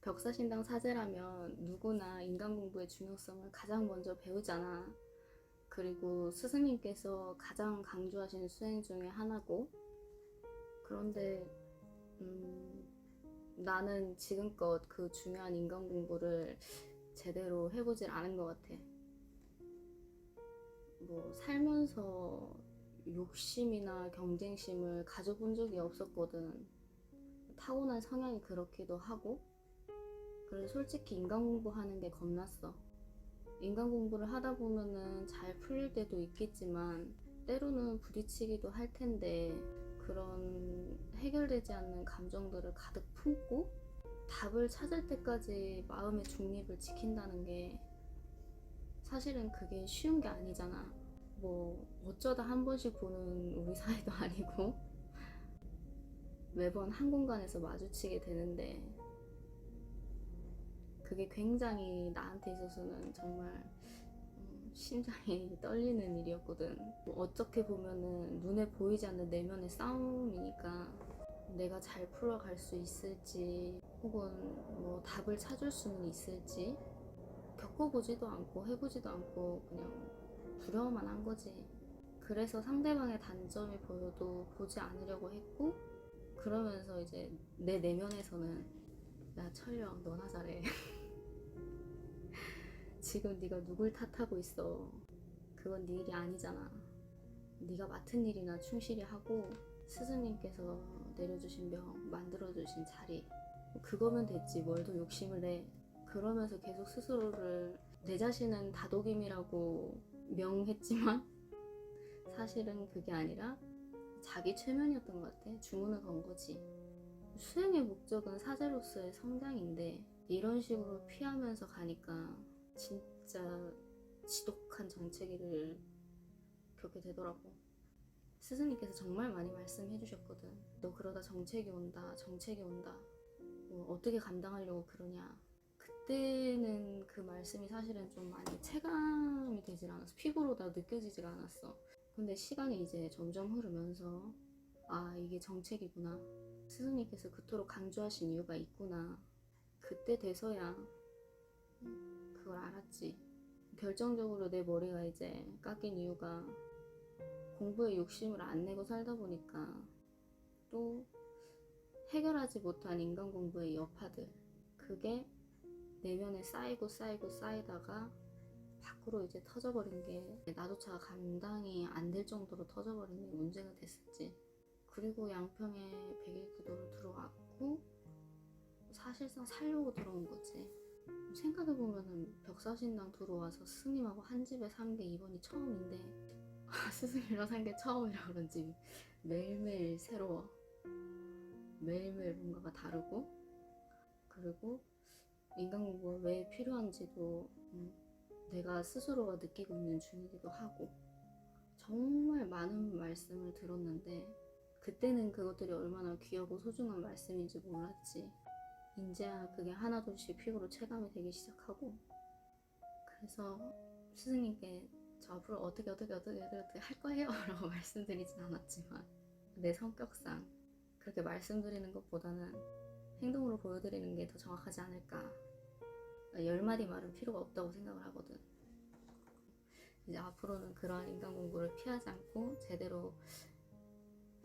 벽사신당 사제라면 누구나 인간 공부의 중요성을 가장 먼저 배우잖아. 그리고 스승님께서 가장 강조하시는 수행 중에 하나고, 그런데 나는 지금껏 그 중요한 인간 공부를 제대로 해보질 않은 것 같아. 뭐 살면서 욕심이나 경쟁심을 가져본 적이 없었거든. 타고난 성향이 그렇기도 하고, 그래서 솔직히 인간 공부하는 게 겁났어. 인간 공부를 하다 보면은 잘 풀릴 때도 있겠지만 때로는 부딪히기도 할 텐데, 그런 해결되지 않는 감정들을 가득 품고 답을 찾을 때까지 마음의 중립을 지킨다는 게 사실은 그게 쉬운 게 아니잖아. 뭐 어쩌다 한 번씩 보는 우리 사이도 아니고 매번 한 공간에서 마주치게 되는데, 그게 굉장히 나한테 있어서는 정말 심장이 떨리는 일이었거든. 뭐 어떻게 보면은 눈에 보이지 않는 내면의 싸움이니까 내가 잘 풀어갈 수 있을지, 혹은 뭐 답을 찾을 수는 있을지 겪어보지도 않고 해보지도 않고 그냥 두려워만 한 거지. 그래서 상대방의 단점이 보여도 보지 않으려고 했고, 그러면서 이제 내 내면에서는 야 철령 너나 잘해. 지금 네가 누굴 탓하고 있어. 그건 네 일이 아니잖아. 네가 맡은 일이나 충실히 하고 스승님께서 내려주신 명, 만들어주신 자리, 그거면 됐지 뭘 더 욕심을 내. 그러면서 계속 스스로를, 내 자신은 다독임이라고 명했지만 사실은 그게 아니라 자기 최면이었던 것 같아. 주문을 건 거지. 수행의 목적은 사제로서의 성장인데 이런 식으로 피하면서 가니까 진짜 지독한 정체기를 겪게 되더라고. 스승님께서 정말 많이 말씀해 주셨거든. 너 그러다 정체기 온다, 정체기 온다. 뭐 어떻게 감당하려고 그러냐. 그때는 그 말씀이 사실은 좀 많이 체감이 되질 않았어. 피부로 다 느껴지질 않았어. 근데 시간이 이제 점점 흐르면서 아, 이게 정체기구나. 스승님께서 그토록 강조하신 이유가 있구나. 그때 돼서야 그걸 알았지. 결정적으로 내 머리가 이제 깎인 이유가 공부에 욕심을 안 내고 살다 보니까, 또 해결하지 못한 인간 공부의 여파들, 그게 내면에 쌓이고 쌓이고 쌓이다가 밖으로 이제 터져버린 게, 나조차 감당이 안 될 정도로 터져버린 게 문제가 됐었지. 그리고 양평에 100일 구도를 들어왔고 사실상 살려고 들어온 거지. 생각해보면은 벽사신당 들어와서 스승님하고 한 집에 산 게 이번이 처음인데 스승님이랑 산 게 처음이라 그런지 매일매일 새로워. 매일매일 뭔가가 다르고, 그리고 인간 공부가 왜 필요한지도 내가 스스로가 느끼고 있는 중이기도 하고, 정말 많은 말씀을 들었는데 그때는 그것들이 얼마나 귀하고 소중한 말씀인지 몰랐지. 이제야 그게 하나둘씩 피부로 체감이 되기 시작하고, 그래서 스승님께 저 앞으로 어떻게 할 거예요 라고 말씀드리진 않았지만, 내 성격상 그렇게 말씀드리는 것보다는 행동으로 보여드리는 게 더 정확하지 않을까. 10마디 말은 필요가 없다고 생각을 하거든. 이제 앞으로는 그러한 인간 공부를 피하지 않고 제대로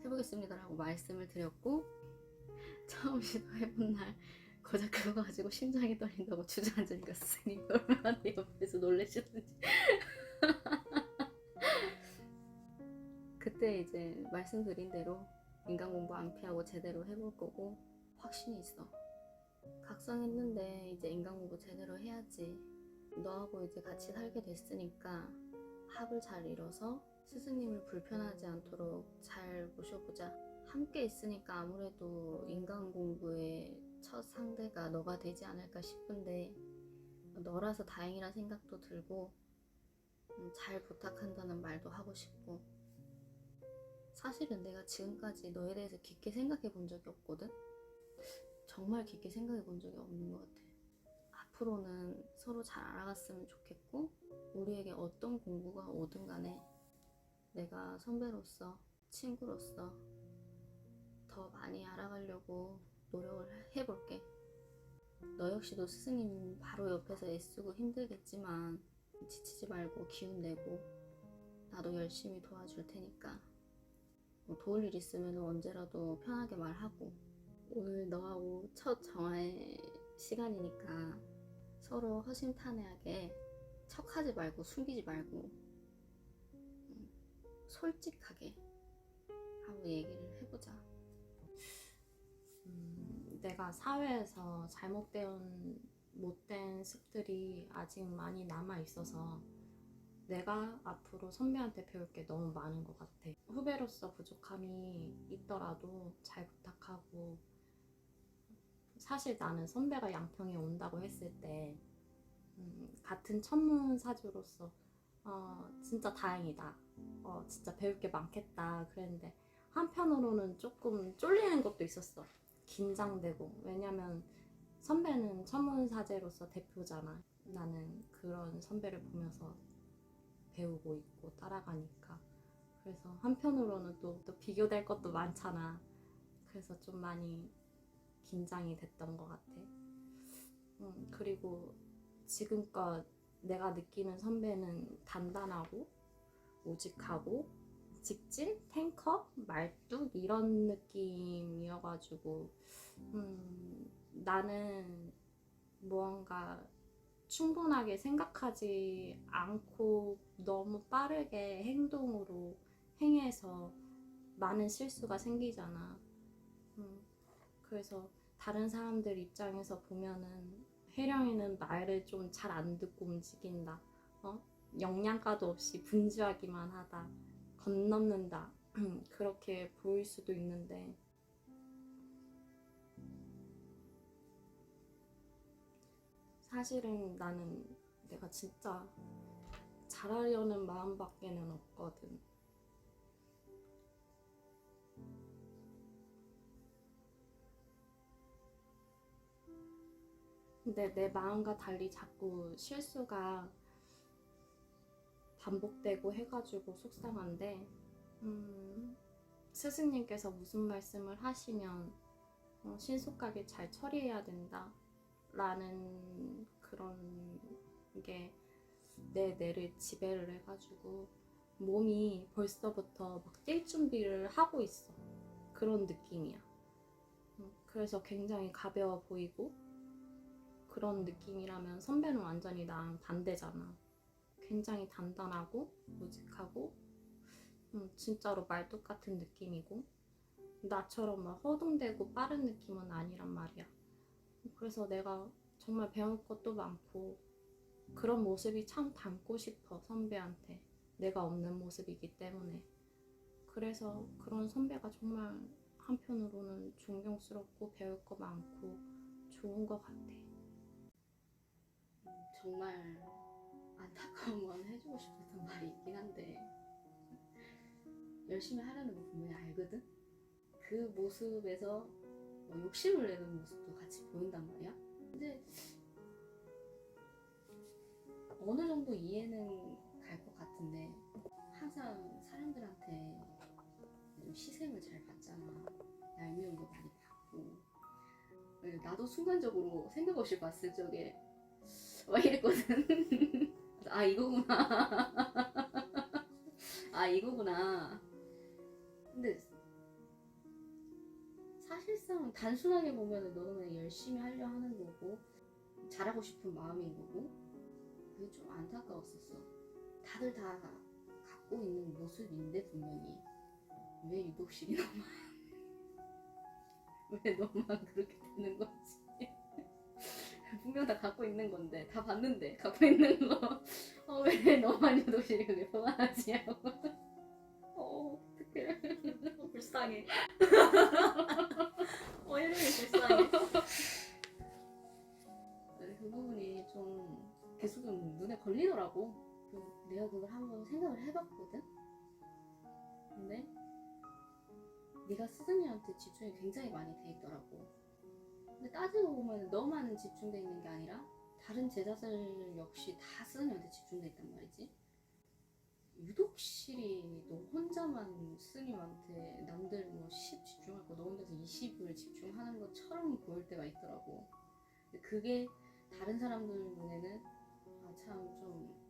해보겠습니다 라고 말씀을 드렸고, 처음 시도해본 날 고작 그거 가지고 심장이 떨린다고 주저앉으니까 스승님 얼마나 내 옆에서 놀라시는지. 그때 이제 말씀드린 대로 인간 공부 안 피하고 제대로 해볼 거고 확신이 있어. 각성했는데 이제 인간 공부 제대로 해야지. 너하고 이제 같이 살게 됐으니까 합을 잘 이뤄서 스승님을 불편하지 않도록 잘 모셔보자. 함께 있으니까 아무래도 인간 공부의 첫 상대가 너가 되지 않을까 싶은데, 너라서 다행이란 생각도 들고 잘 부탁한다는 말도 하고 싶고. 사실은 내가 지금까지 너에 대해서 깊게 생각해 본 적이 없거든? 정말 깊게 생각해 본 적이 없는 것 같아. 앞으로는 서로 잘 알아갔으면 좋겠고, 우리에게 어떤 공부가 오든 간에 내가 선배로서, 친구로서 더 많이 알아가려고 노력을 해볼게. 너 역시도 스승님 바로 옆에서 애쓰고 힘들겠지만 지치지 말고 기운 내고 나도 열심히 도와줄 테니까 뭐 도울 일 있으면 언제라도 편하게 말하고 오늘 너하고 첫 정화의 시간이니까 서로 허심탄회하게 척하지 말고 숨기지 말고 솔직하게 한번 얘기를 해보자. 내가 사회에서 잘못된 못된 습들이 아직 많이 남아있어서 내가 앞으로 선배한테 배울 게 너무 많은 것 같아. 후배로서 부족함이 있더라도 잘 부탁하고, 사실 나는 선배가 양평에 온다고 했을 때 같은 천문사주로서 진짜 다행이다, 진짜 배울 게 많겠다 그랬는데 한편으로는 조금 쫄리는 것도 있었어. 긴장되고. 왜냐면 선배는 천문사제로서 대표잖아. 나는 그런 선배를 보면서 배우고 있고 따라가니까. 그래서 한편으로는 또 비교될 것도 많잖아. 그래서 좀 많이 긴장이 됐던 것 같아. 그리고 지금껏 내가 느끼는 선배는 단단하고 우직하고 직진, 탱커, 말뚝 이런 느낌이어가지고 나는 무언가 충분하게 생각하지 않고 너무 빠르게 행동으로 행해서 많은 실수가 생기잖아. 그래서 다른 사람들 입장에서 보면은 혜령이는 말을 좀 잘 안 듣고 움직인다, 영양가도 없이 분주하기만 하다, 건넘는다 그렇게 보일 수도 있는데 사실은 나는 내가 진짜 잘하려는 마음밖에는 없거든. 근데 내 마음과 달리 자꾸 실수가 반복되고 해가지고 속상한데 스승님께서 무슨 말씀을 하시면 신속하게 잘 처리해야 된다 라는 그런 게 내 뇌를 지배를 해가지고 몸이 벌써부터 막 뛸 준비를 하고 있어. 그런 느낌이야. 그래서 굉장히 가벼워 보이고 그런 느낌이라면 선배는 완전히 나랑 반대잖아. 굉장히 단단하고 우직하고 진짜로 말뚝 같은 느낌이고 나처럼 막 허둥대고 빠른 느낌은 아니란 말이야. 그래서 내가 정말 배울 것도 많고 그런 모습이 참 닮고 싶어, 선배한테. 내가 없는 모습이기 때문에. 그래서 그런 선배가 정말 한편으로는 존경스럽고 배울 거 많고 좋은 것 같아. 정말 안타까운 건 해주고 싶었던 말이 있긴 한데 열심히 하려는 거 분명히 알거든? 그 모습에서 뭐 욕심을 내는 모습도 같이 보인단 말이야. 근데 어느 정도 이해는 갈 것 같은데 항상 사람들한테 좀 시샘을 잘 받잖아. 얄미움도 많이 받고. 나도 순간적으로 생각 없이 봤을 적에 막 이랬거든. 아 이거구나. 아 이거구나. 근데 사실상 단순하게 보면 너는 그냥 열심히 하려 하는 거고 잘하고 싶은 마음인 거고 그게 좀 안타까웠었어. 다들 다 갖고 있는 모습인데 분명히 왜 유독실이 너만 왜 너만 그렇게 되는 거지? 분명 다 갖고 있는 건데 다 봤는데 갖고 있는 거 왜 너만 유독실이 그게 평안하지 하고 어떡해. 불쌍해. 혜령이 불쌍해. 그 부분이 좀 계속 좀 눈에 걸리더라고. 내가 그걸 한번 생각을 해봤거든. 근데 네가 스승님한테 집중이 굉장히 많이 돼 있더라고. 근데 따지고 보면 너만 집중돼 있는 게 아니라 다른 제자들 역시 다 스승님한테 집중돼 있단 말이지. 유독실이 너 혼자만 스승님한테 남들 뭐 10 집중하고 너 혼자서 20을 집중하는 것처럼 보일 때가 있더라고. 근데 그게 다른 사람들 눈에는 아 참 좀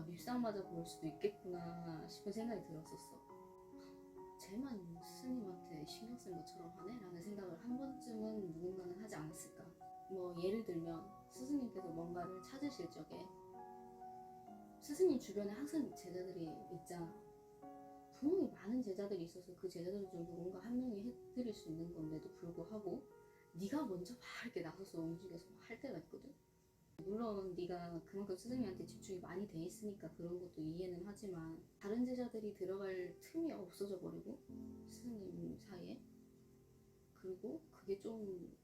밉상맞아 보일 수도 있겠구나 싶은 생각이 들었었어. 쟤만 스님한테 신경 쓴 것처럼 하네? 라는 생각을 한 번쯤은 누군가는 하지 않았을까. 뭐 예를 들면 스승님께서 뭔가를 찾으실 적에 스승님 주변에 항상 제자들이 있잖아. 분명히 많은 제자들이 있어서 그 제자들 중 누군가 한 명이 해드릴 수 있는 건데도 불구하고 네가 먼저 막 이렇게 나서서 움직여서 막 할 때가 있거든. 물론 네가 그만큼 스승님한테 집중이 많이 돼 있으니까 그런 것도 이해는 하지만 다른 제자들이 들어갈 틈이 없어져 버리고 스승님 사이에, 그리고 그게 좀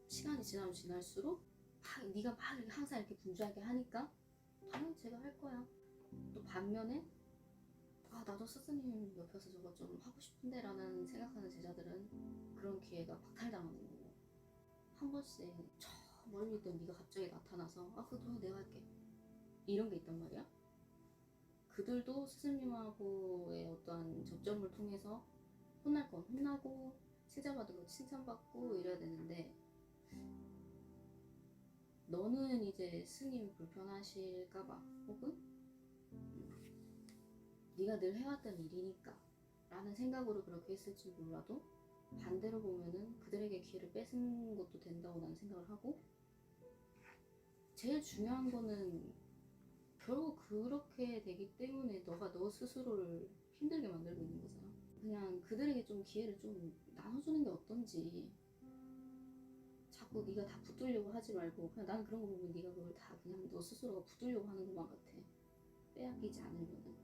시간이 지나면 지날수록 막 네가 막 항상 이렇게 분주하게 하니까 당연히 제가 할 거야. 또 반면에 아 나도 스승님 옆에서 저거 좀 하고 싶은데 라는 생각하는 제자들은 그런 기회가 박탈당하는 거고, 한 번씩 저 멀리 있던 네가 갑자기 나타나서 아 그거 내가 할게 이런 게 있단 말이야. 그들도 스승님하고의 어떠한 접점을 통해서 혼날 건 혼나고 칭찬받은 거 칭찬받고 이래야 되는데, 너는 이제 스님 불편하실까봐 혹은 네가 늘 해왔던 일이니까 라는 생각으로 그렇게 했을지 몰라도 반대로 보면은 그들에게 기회를 뺏은 것도 된다고 나는 생각을 하고, 제일 중요한 거는 결국 그렇게 되기 때문에 너가 너 스스로를 힘들게 만들고 있는 거잖아. 그냥 그들에게 좀 기회를 좀 나눠주는 게 어떤지. 자꾸 네가 다 붙들려고 하지 말고 그냥 나는 그런 거 보면 네가 그걸 다 그냥 너 스스로가 붙들려고 하는 것만 같아. 빼앗기지 않으려는.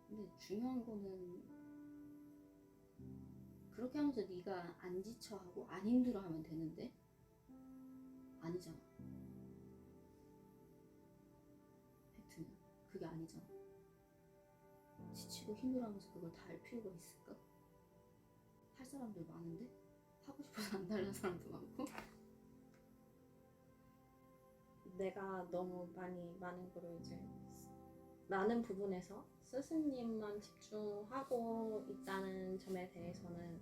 근데 중요한 거는 그렇게 하면서 네가 안 지쳐하고 안 힘들어하면 되는데 아니잖아. 팩트는 그게 아니잖아. 지치고 힘들어하면서 그걸 다 할 필요가 있을까? 할 사람들 많은데 하고 싶어서 안 하는 사람도 많고. 내가 너무 많은 거를 이제 많은 부분에서 스승님만 집중하고 있다는 점에 대해서는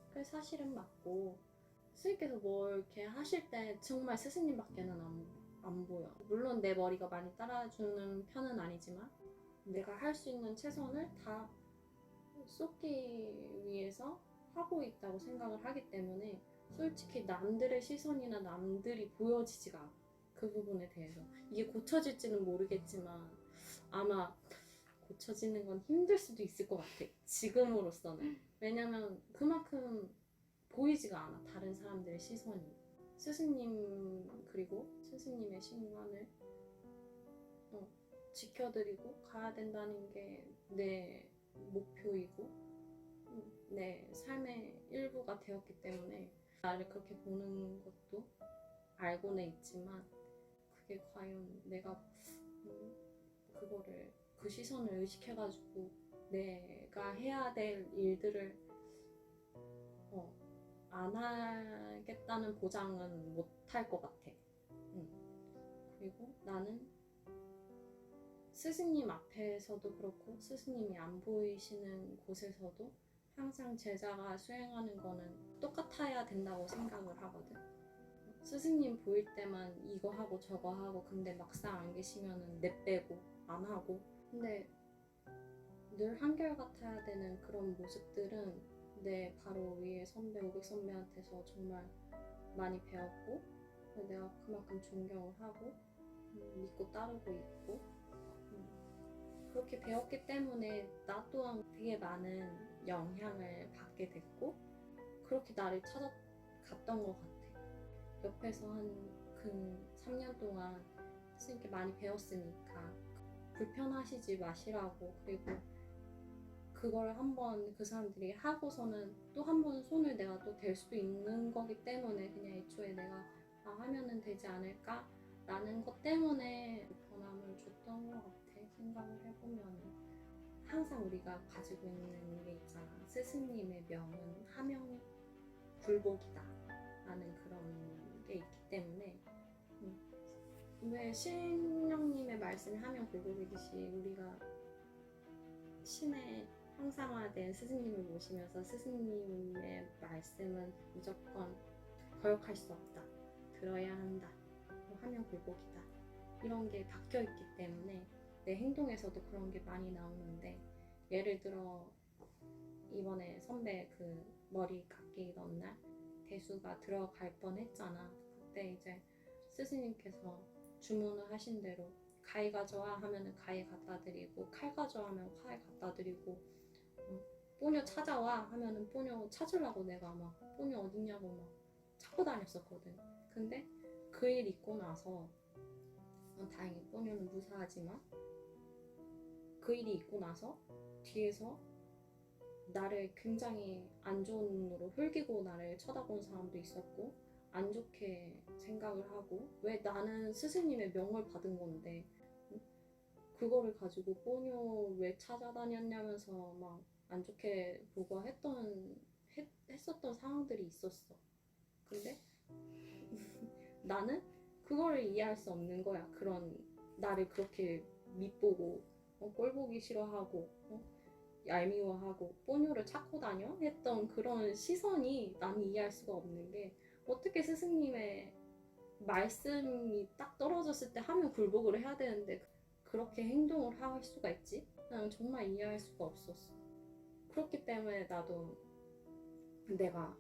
그게 사실은 맞고, 스님께서 뭘 이렇게 하실 때 정말 스승님밖에는 안 보여. 물론 내 머리가 많이 따라주는 편은 아니지만 내가 할 수 있는 최선을 다 쏟기 위해서 하고 있다고 생각을 하기 때문에 솔직히 남들의 시선이나 남들이 보여지지가 않아. 그 부분에 대해서 이게 고쳐질지는 모르겠지만 아마 고쳐지는 건 힘들 수도 있을 것 같아, 지금으로서는. 왜냐면 그만큼 보이지가 않아, 다른 사람들의 시선이. 스승님 그리고 스승님의 신관을 지켜드리고 가야 된다는 게 내 목표이고 내 삶의 일부가 되었기 때문에 나를 그렇게 보는 것도 알고는 있지만 그게 과연 내가 그거를 그 시선을 의식해가지고 내가 해야 될 일들을 안 하겠다는 보장은 못 할 것 같아. 그리고 나는 스승님 앞에서도 그렇고 스승님이 안 보이시는 곳에서도 항상 제자가 수행하는 거는 똑같아야 된다고 생각을 하거든. 스승님 보일 때만 이거 하고 저거 하고, 근데 막상 안 계시면은 내빼고 안 하고. 근데 늘 한결같아야 되는 그런 모습들은 내 바로 위에 선배, 오백 선배한테서 정말 많이 배웠고, 내가 그만큼 존경을 하고 믿고 따르고 있고, 그렇게 배웠기 때문에 나 또한 되게 많은 영향을 받게 됐고 그렇게 나를 찾아갔던 것 같아. 옆에서 한 근 3년 동안 스님께 많이 배웠으니까 불편하시지 마시라고, 그리고 그걸 한번 그 사람들이 하고서는 또 한 번 손을 내가 또 댈 수도 있는 거기 때문에 그냥 애초에 내가 하면은 되지 않을까 라는 것 때문에 변함을 줬던 것 같아. 생각을 해보면 항상 우리가 가지고 있는 게 있잖아. 스승님의 명은 하명불복이다 라는 그런 게 있기 때문에 왜 신령님의 말씀이 하명불복이듯이 우리가 신의 형상화된 스승님을 모시면서 스승님의 말씀은 무조건 거역할 수 없다. 들어야 한다. 뭐 하면 굴복이다. 이런 게 박혀 있기 때문에 내 행동에서도 그런 게 많이 나오는데, 예를 들어 이번에 선배 그 머리 깎이던 날 대수가 들어갈 뻔했잖아. 그때 이제 스승님께서 주문을 하신 대로 가위 가져와 하면은 가위 갖다 드리고, 칼 가져와 하면 칼 갖다 드리고, 뽀뇨 찾아와 하면은 뽀뇨 찾으려고 내가 막 뽀뇨 어딨냐고 막 찾고 다녔었거든. 근데 그 일 있고 나서 다행히 뽀뇨는 무사하지만, 그 일이 있고 나서 뒤에서 나를 굉장히 안 좋은 눈으로 흘기고 나를 쳐다본 사람도 있었고, 안 좋게 생각을 하고, 왜 나는 스승님의 명을 받은 건데 그거를 가지고 뽀뇨 왜 찾아다녔냐면서 막 안 좋게 보고 했었던 상황들이 있었어. 근데 나는 그거를 이해할 수 없는 거야. 그런 나를 그렇게 밉보고 꼴 보기 싫어하고 얄미워하고 뽀뇨를 찾고 다녀? 했던 그런 시선이 나는 이해할 수가 없는 게, 어떻게 스승님의 말씀이 딱 떨어졌을 때 하면 굴복을 해야 되는데 그렇게 행동을 할 수가 있지? 나는 정말 이해할 수가 없었어. 그렇기 때문에 나도 내가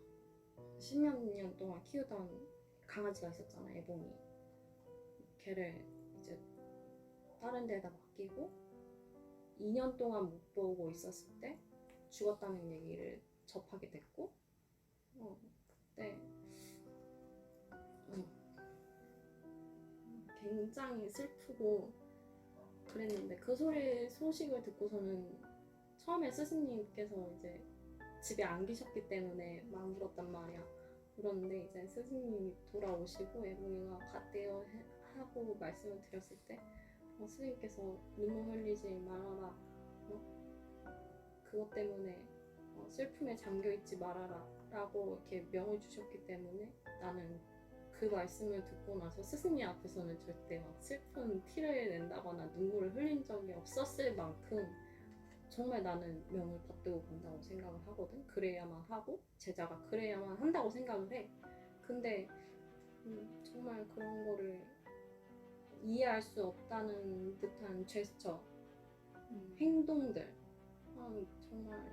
10몇 년 동안 키우던 강아지가 있었잖아, 애봉이. 걔를 이제 다른 데다 맡기고 2년 동안 못 보고 있었을 때 죽었다는 얘기를 접하게 됐고, 그때 굉장히 슬프고 그랬는데, 그 소식을 듣고서는 처음에 스승님께서 이제 집에 안 계셨기 때문에 막 울었단 말이야. 울었는데 이제 스승님이 돌아오시고 애봉이가 갔대요 하고 말씀을 드렸을 때 스승님께서 눈물 흘리지 말아라, 그것 때문에 슬픔에 잠겨있지 말아라 라고 이렇게 명을 주셨기 때문에, 나는 그 말씀을 듣고 나서 스승님 앞에서는 절대 막 슬픈 티를 낸다거나 눈물을 흘린 적이 없었을 만큼 정말 나는 명을 받들고 간다고 생각을 하거든. 그래야만 하고 제자가 그래야만 한다고 생각을 해. 근데 정말 그런 거를 이해할 수 없다는 듯한 제스처, 행동들, 정말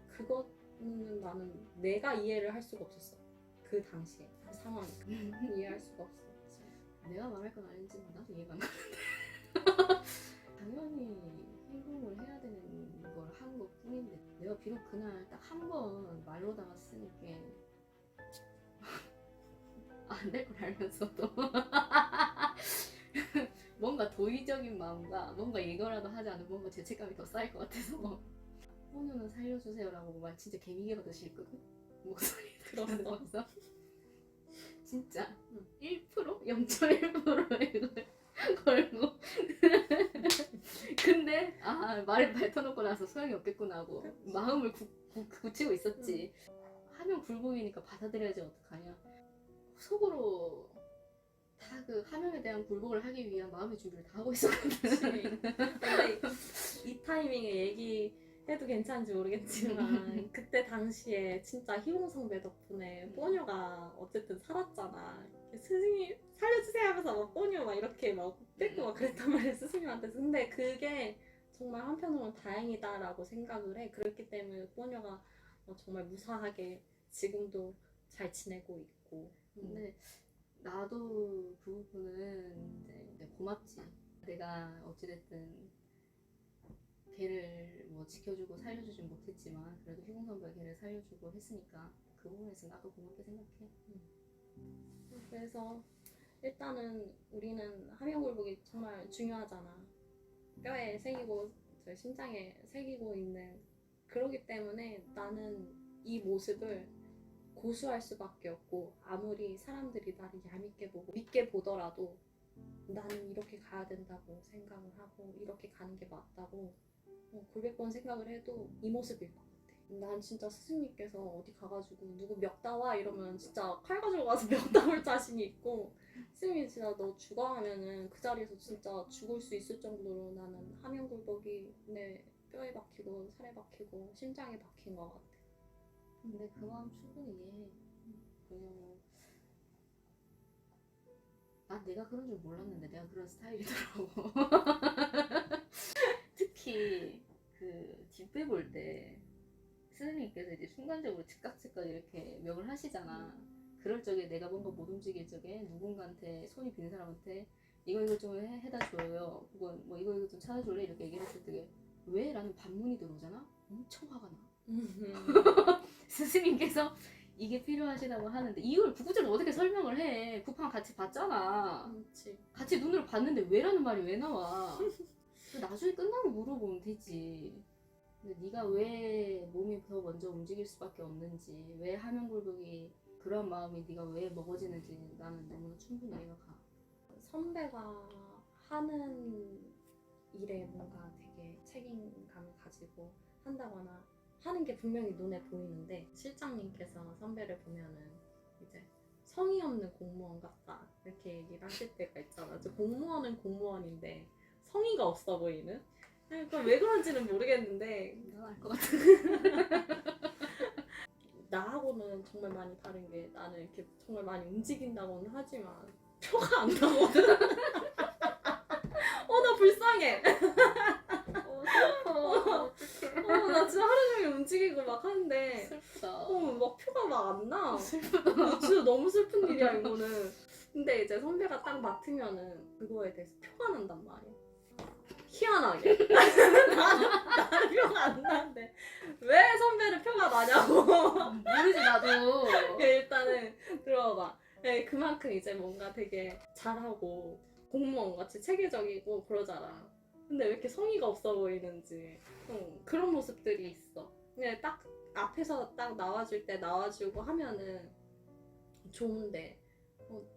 그거는 나는 내가 이해를 할 수가 없었어. 그 당시에 그 상황 이해할 수가 없어. 내가 말할 건 아닌지만 나도 이해가 안 가. 당연히 행동을 해야 되는 걸 한 것 뿐인데, 내가 비록 그날 딱 한 번 말로다가 쓰니까 안 될 걸 알면서도 뭔가 도의적인 마음과 뭔가 이거라도 하지 않으면 뭔가 죄책감이 더 쌓일 것 같아서 뽀뇨는 살려주세요라고 말 진짜 개미개 받으시 있거든. 목소리 들었어. 진짜 1%? 0.1%로 이걸 걸고 근데 말을 뱉어놓고 나서 소용이 없겠구나 하고 마음을 굳히고 있었지. 하면 굴복이니까 받아들여야지 어떡하냐. 속으로 다 그 하명에 대한 굴복을 하기 위한 마음의 준비를 다 하고 있었거든. 근데 이 타이밍에 얘기해도 괜찮은지 모르겠지만 그때 당시에 진짜 희롱성배 덕분에 뽀뇨가 어쨌든 살았잖아. 스승님 살려주세요 하면서 막 뽀뇨 막 이렇게 막 뺏고 막 그랬단 말이야, 스승님한테. 근데 그게 정말 한편으로는 다행이다라고 생각을 해. 그렇기 때문에 뽀뇨가 정말 무사하게 지금도 잘 지내고 있고. 근데 나도 그 부분은 이제 고맙지. 내가 어찌됐든 걔를 뭐 지켜주고 살려주진 못했지만 그래도 희공 선배가 걔를 살려주고 했으니까 그 부분에서 나도 고맙게 생각해. 그래서 일단은 우리는 함영굴복이 정말 중요하잖아. 뼈에 새기고 저 심장에 새기고 있는, 그러기 때문에 나는 이 모습을 고수할 수밖에 없고, 아무리 사람들이 나를 얄밉게 보고 믿게 보더라도 나는 이렇게 가야 된다고 생각을 하고 이렇게 가는 게 맞다고 900번 생각을 해도 이 모습일 것 같아. 난 진짜 스승님께서 어디 가가지고 누구 멱다와 이러면 진짜 칼 가지고 가서 멱다올 자신이 있고, 스승님이 진짜 너 죽어 하면은 그 자리에서 진짜 죽을 수 있을 정도로 나는 함영굴복이 내 뼈에 박히고 살에 박히고 심장에 박힌 것 같아. 근데 그 마음 충분히 이해해. 그냥 난 내가 그런 줄 몰랐는데 내가 그런 스타일이더라고. 특히 그 뒷배 볼 때 스승님께서 이제 순간적으로 즉각 이렇게 명을 하시잖아. 그럴 적에 내가 뭔가 못 움직일 적에 누군가한테 손이 빈 사람한테 이거 좀 해다 줘요. 혹은 뭐 이거 좀 찾아줄래? 이렇게 얘기를 했을 때 왜? 라는 반문이 들어오잖아. 엄청 화가 나. 스승님께서 이게 필요하시다고 하는데 이걸 구구절로 어떻게 설명을 해. 쿠팡 같이 봤잖아. 그렇지. 같이 눈으로 봤는데 왜라는 말이 왜 나와. 나중에 끝나고 물어보면 되지. 근데 네가 왜 몸이 더 먼저 움직일 수밖에 없는지, 왜 하면굴복이 그런 마음이 네가 왜 먹어지는지 나는 너무나 충분히 이해가 가. 선배가 하는 일에 뭔가 되게 책임감을 가지고 한다거나 하는 게 분명히 눈에 보이는데 실장님께서 선배를 보면은 이제 성의 없는 공무원 같다 이렇게 얘기를 하실 때가 있잖아. 저 공무원은 공무원인데 성의가 없어 보이는? 그러니까 왜 그런지는 모르겠는데 난 알 것 같아. 나하고는 정말 많이 다른 게 나는 이렇게 정말 많이 움직인다고는 하지만 표가 안 나거든. 나 불쌍해. 슬퍼. 어떡해. 나 진짜 하루 종일 움직이고 막 하는데 슬프다. 막 표가 막 안 나. 슬프다. 진짜 너무 슬픈 일이야 이거는. 근데 이제 선배가 딱 맡으면은 그거에 대해서 표가 난단 말이야. 희한하게. 나는 표가 안 나는데 왜 선배는 표가 나냐고. 모르지 나도. 일단은 들어봐. 네, 그만큼 이제 뭔가 되게 잘하고 공무원같이 체계적이고 그러잖아. 근데 왜 이렇게 성의가 없어 보이는지 그런 모습들이 있어. 근데 딱 앞에서 딱 나와줄 때 나와주고 하면은 좋은데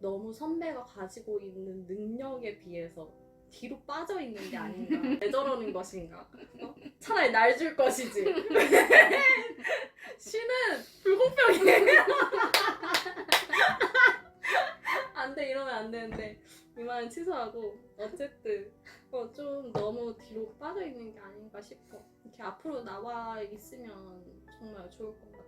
너무 선배가 가지고 있는 능력에 비해서 뒤로 빠져 있는 게 아닌가. 왜 저러는 것인가. 차라리 날 줄 것이지. 쉬는 불공평해. 안 돼, 이러면 안 되는데 이 말은 취소하고 어쨌든 좀 너무 뒤로 빠져 있는 게 아닌가 싶어. 이렇게 앞으로 나와 있으면 정말 좋을 것 같아.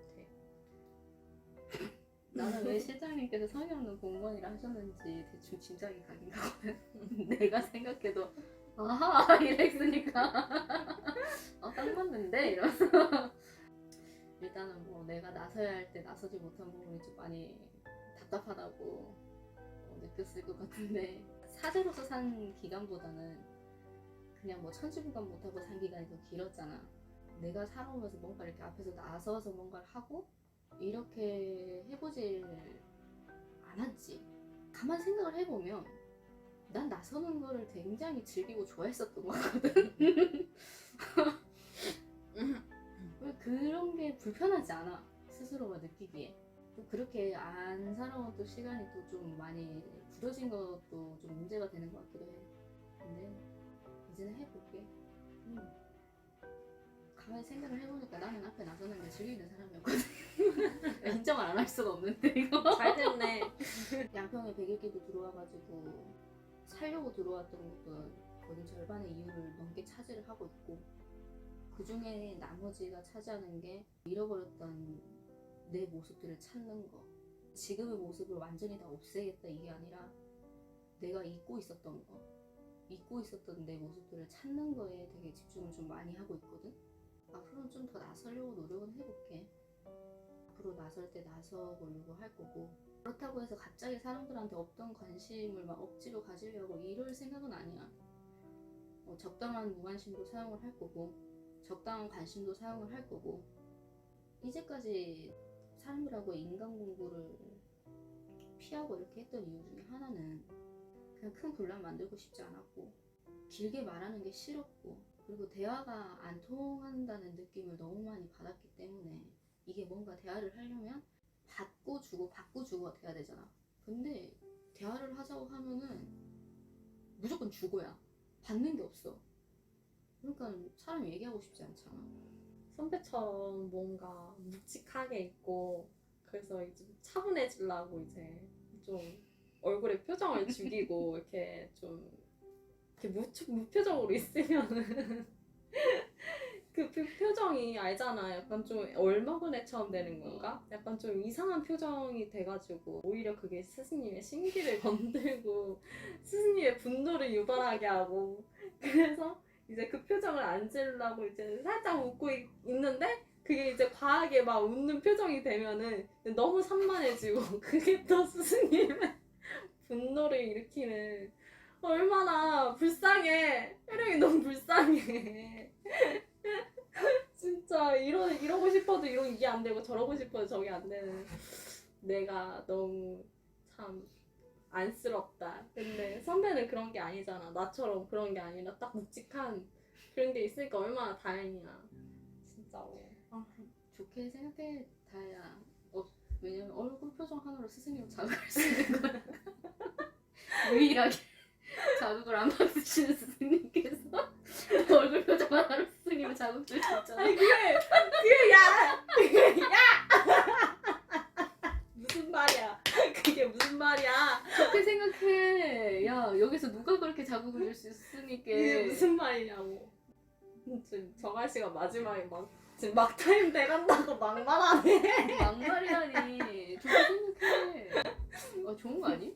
나는 왜 실장님께서 성의 없는 공무원이라 하셨는지 대충 짐작이 가긴 가거든. 내가 생각해도 아하 이랬으니까 딱 맞는데 이러면서 일단은 뭐 내가 나서야 할 때 나서지 못한 부분이 좀 많이 답답하다고 느꼈을 것 같은데 사제로서 산 기간보다는 그냥 뭐 천지분간 못하고 산 기간이 더 길었잖아. 내가 살아오면서 뭔가 이렇게 앞에서 나서서 뭔가를 하고 이렇게 해보질 않았지. 가만 생각을 해보면 난 나서는 거를 굉장히 즐기고 좋아했었던 것 같거든. 왜 그런 게 불편하지 않아 스스로가 느끼기에. 또 그렇게 안 살아온 시간이 또 좀 많이 굳어진 것도 좀 문제가 되는 것 같기도 해. 근데 이제는 해볼게. 가만히 생각을 해보니까 나는 앞에 나서는 걸 즐기는 사람이었거든. 인정을 안 할 수가 없는데 이거. 잘 됐네. 양평에 100일기도 들어와가지고 살려고 들어왔던 것도 거의 절반의 이유를 넘게 차지를 하고 있고, 그 중에 나머지가 차지하는 게 잃어버렸던 내 모습들을 찾는 거. 지금의 모습을 완전히 다 없애겠다 이게 아니라 내가 잊고 있었던 거, 잊고 있었던 내 모습들을 찾는 거에 되게 집중을 좀 많이 하고 있거든. 앞으로는 좀 더 나서려고 노력은 해볼게. 앞으로 나설 때 나서보려고 할 거고, 그렇다고 해서 갑자기 사람들한테 없던 관심을 막 억지로 가지려고 이럴 생각은 아니야. 적당한 무관심도 사용을 할 거고 적당한 관심도 사용을 할 거고, 이제까지 사람들하고 인간공부를 피하고 이렇게 했던 이유 중에 하나는 그냥 큰 분란 만들고 싶지 않았고, 길게 말하는 게 싫었고, 그리고 대화가 안 통한다는 느낌을 너무 많이 받았기 때문에 이게 뭔가 대화를 하려면 받고 주고가 돼야 되잖아. 근데 대화를 하자고 하면은 무조건 주고야. 받는 게 없어. 그러니까 사람이 얘기하고 싶지 않잖아. 선배처럼 뭔가 묵직하게 있고 그래서 이제 차분해지려고 이제 좀 얼굴에 표정을 죽이고 이렇게 좀 이렇게 무표정으로 있으면은 그 표정이 알잖아. 약간 좀 얼마군에처럼 되는 건가? 약간 좀 이상한 표정이 돼가지고 오히려 그게 스승님의 심기를 건들고 스승님의 분노를 유발하게 하고 그래서 이제 그 표정을 안 지으려고 이제 살짝 웃고 있는데 그게 이제 과하게 막 웃는 표정이 되면은 너무 산만해지고 그게 또 스승님의 분노를 일으키는 얼마나 불쌍해. 혜령이 너무 불쌍해. 진짜 이러고 싶어도 이게 안 되고 저러고 싶어도 저게 안 되는 내가 너무 참 안쓰럽다. 근데 선배는 그런 게 아니잖아. 나처럼 그런 게 아니라 딱 묵직한 그런 게 있으니까 얼마나 다행이야. 진짜로. 아, 좋게 생각해 다혜야. 왜냐면 얼굴 표정 하나로 스승님을 자극할 수 있는 거야. 유일하게 자극을 안 받으시는 스승님께서 얼굴 표정 하나로 스승님을 자극할 수 있잖아. 아니 그게 무슨 말이야? 그게 무슨 말이야? 좋게 생각해. 야 여기서 누가 그렇게 자극을 줄 수 있어 스승님께. 이게 무슨 말이냐고. 지금 정한 씨가 마지막에 막 지금 막타임 돼간다고 막말하네. 막말이라니. 좋게 생각해. 좋은 거 아니?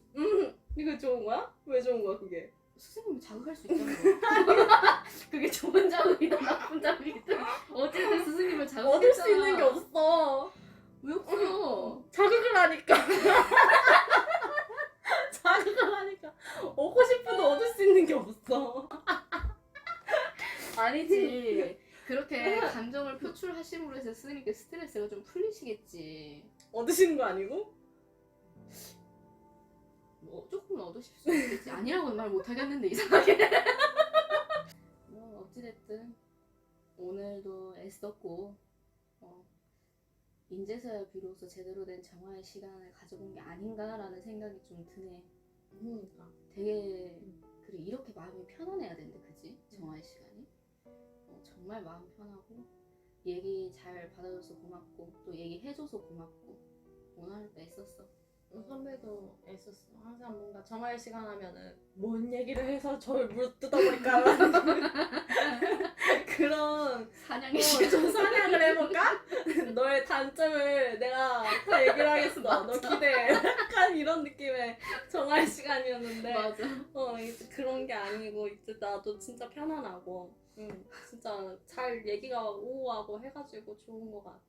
이거 좋은 거야? 왜 좋은 거야 그게? 스승님을 자극할 수 있잖아. 그게 좋은 자극이든 나쁜 자극이든 어쨌든 스승님을 자극했잖아. 얻을 수 있는 게 없어. 왜 없어? 자극을 하니까. 자극을 하니까 얻고 싶어도 얻을 수 있는 게 없어. 아니지. 그렇게 감정을 표출하심으로 해서 스승님께 스트레스가 좀 풀리시겠지. 얻으시는 거 아니고? 뭐 조금 얻으실 수 있겠지. 아니라고는 말 못하겠는데 이상하게. 뭐 어찌됐든 오늘도 애썼고 인제서야 비로소 제대로 된 정화의 시간을 가져본 게 아닌가라는 생각이 좀 드네. 되게 그래 이렇게 마음이 편안해야 된대, 그지? 정화의 시간이 정말 마음 편하고 얘기 잘 받아줘서 고맙고 또 얘기해줘서 고맙고 오늘 하루도 애썼어. 선배도 애썼어. 항상 뭔가 정할 시간 하면은 뭔 얘기를 해서 저를 물어뜯어버릴까 그런 사냥의 시간. 좀 사냥을 해볼까? 너의 단점을 내가 다 얘기를 하겠어. 너 기대해. 약간 이런 느낌의 정할 시간이었는데 맞아. 이제 그런 게 아니고 이제 나도 진짜 편안하고 진짜 잘 얘기가 오오하고 해가지고 좋은 것 같아.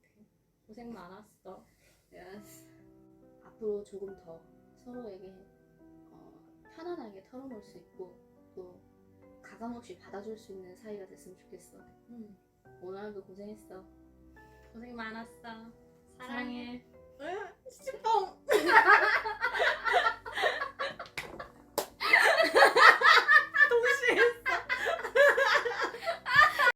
고생 많았어. Yes. 앞으로 조금 더 서로에게 편안하게 털어놓을 수 있고 또 가감없이 받아줄 수 있는 사이가 됐으면 좋겠어. 오늘 하루도 고생했어. 고생 많았어. 사랑해. 시집봉.